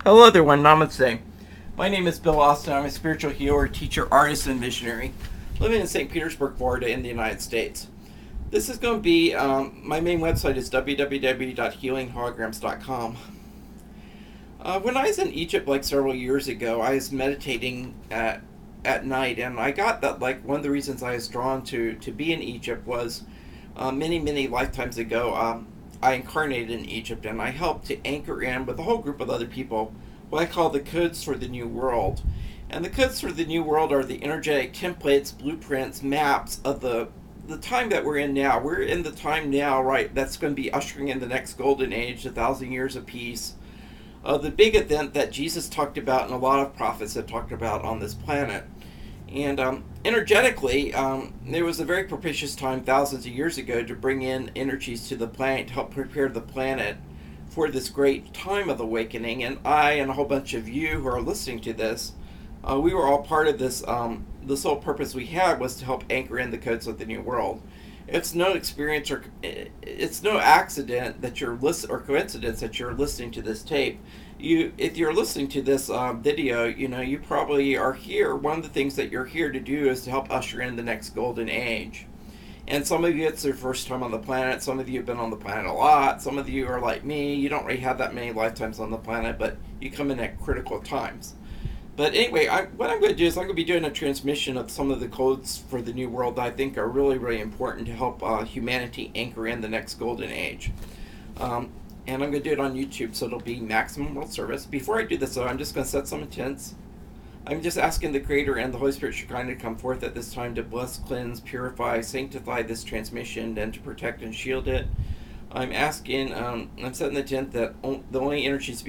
Hello everyone, namaste. My name is Bill Austin. I'm a spiritual healer, teacher, artist, and missionary living in St. Petersburg, Florida in the United States. This is going to be, my main website is www.healingholograms.com. When I was in Egypt like several years ago, I was meditating at night, and I got that like one of the reasons I was drawn to be in Egypt was many lifetimes ago, I incarnated in Egypt, and I helped to anchor in with a whole group of other people what I call the codes for the new world. And the codes for the new world are the energetic templates, blueprints, maps of the time that we're in now. We're in the time now, right, that's going to be ushering in the next golden age, 1,000 years of peace. The big event that Jesus talked about and a lot of prophets have talked about on this planet. And energetically, there was a very propitious time thousands of years ago to bring in energies to the planet to help prepare the planet for this great time of awakening. And I and a whole bunch of you who are listening to this, we were all part of this. The sole purpose we had was to help anchor in the codes of the new world. It's no experience or it's no accident that you're or coincidence that you're listening to this tape. If you're listening to this video, you probably are here. One of the things that you're here to do is to help usher in the next golden age. And some of you, it's their first time on the planet. Some of you have been on the planet a lot. Some of you are like me. You don't really have that many lifetimes on the planet, but you come in at critical times. But anyway, what I'm going to do is I'm going to be doing a transmission of some of the codes for the new world that I think are really important to help humanity anchor in the next golden age. And I'm going to do it on YouTube, so it'll be maximum world service. Before I do this, though, I'm just going to set some intents. I'm just asking the Creator and the Holy Spirit Shekinah to come forth at this time to bless, cleanse, purify, sanctify this transmission, and to protect and shield it. I'm asking, I'm setting the intent that the only energies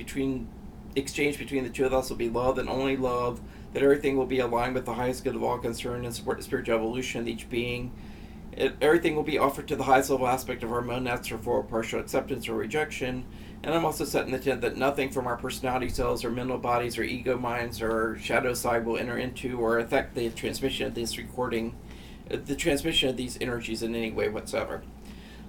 exchange between the two of us will be love and only love, that everything will be aligned with the highest good of all concerned and support the spiritual evolution of each being. Everything will be offered to the highest level aspect of our monads for full partial acceptance or rejection. And I'm also setting the intent that nothing from our personality cells or mental bodies or ego minds or shadow side will enter into or affect the transmission of this recording, the transmission of these energies in any way whatsoever.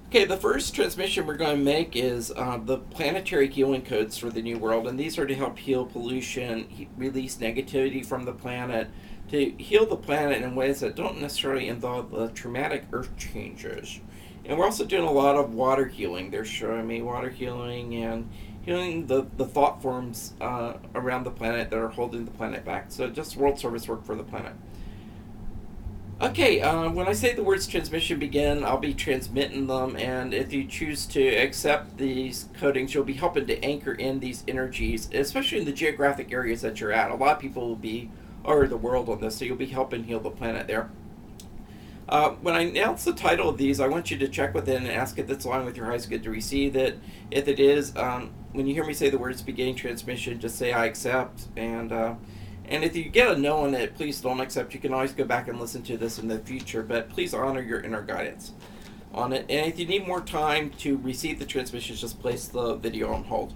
Okay, the first transmission we're going to make is the planetary healing codes for the new world, and these are to help heal pollution, release negativity from the planet, to heal the planet in ways that don't necessarily involve the traumatic earth changes. And we're also doing a lot of water healing. They're showing me water healing and healing the thought forms around the planet that are holding the planet back. So just world service work for the planet. Okay, when I say the words transmission begin, I'll be transmitting them, and if you choose to accept these codings, you'll be helping to anchor in these energies, especially in the geographic areas that you're at. A lot of people will be all over the world on this, so you'll be helping heal the planet there. When I announce the title of these, I want you to check within and ask if it's aligned with your highest good to receive it. If it is, when you hear me say the words beginning transmission, just say I accept, and if you get a no on it, please don't accept. You can always go back and listen to this in the future, but please honor your inner guidance on it. And if you need more time to receive the transmissions, just place the video on hold.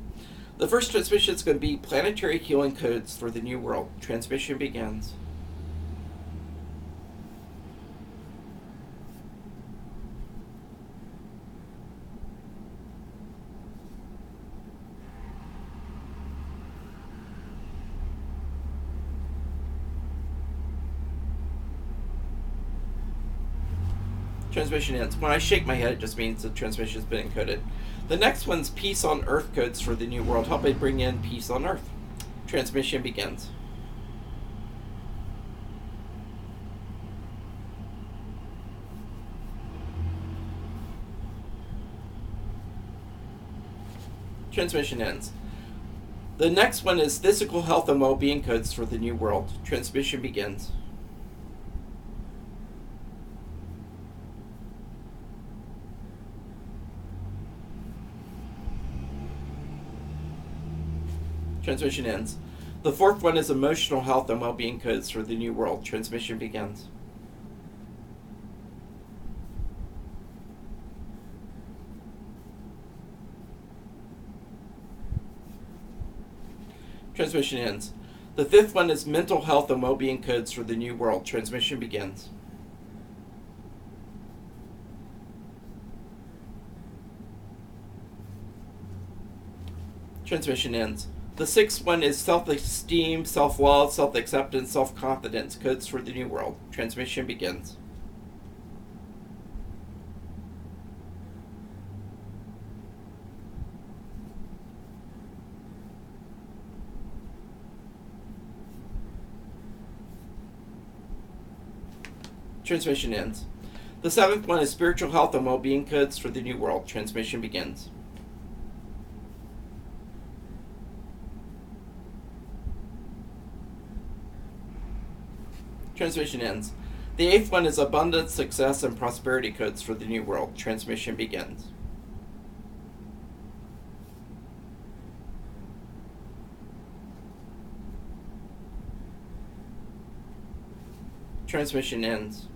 The first transmission is going to be planetary healing codes for the new world. Transmission begins. Transmission ends. When I shake my head, it just means the transmission has been encoded. The next one's Peace on Earth codes for the new world. Help it bring in peace on Earth. Transmission begins. Transmission ends. The next one is Physical Health and Well-Being codes for the new world. Transmission begins. Transmission ends. The fourth one is Emotional Health and Well-Being codes for the new world. Transmission begins. Transmission ends. The fifth one is Mental Health and Well-Being codes for the new world. Transmission begins. Transmission ends. The sixth one is self-esteem, self-love, self-acceptance, self-confidence, codes for the new world. Transmission begins. Transmission ends. The seventh one is spiritual health and well-being, codes for the new world. Transmission begins. Transmission ends. The eighth one is abundance, success, and prosperity, codes for the new world. Transmission begins. Transmission ends.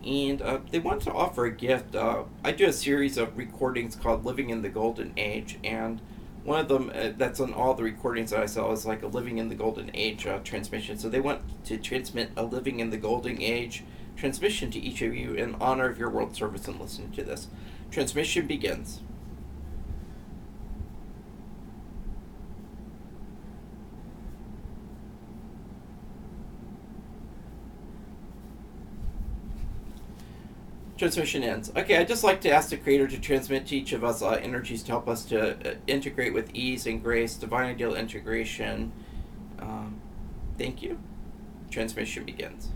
And they want to offer a gift. I do a series of recordings called Living in the Golden Age, and one of them that's on all the recordings that I saw is like a Living in the Golden Age transmission. So they want to transmit a Living in the Golden Age transmission to each of you in honor of your world service and listening to this. Transmission begins. Transmission ends. Okay, I'd just like to ask the Creator to transmit to each of us energies to help us to integrate with ease and grace, divine ideal integration. Thank you. Transmission begins.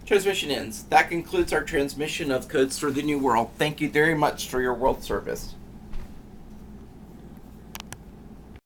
Transmission ends. That concludes our transmission of Codes for the New World. Thank you very much for your world service.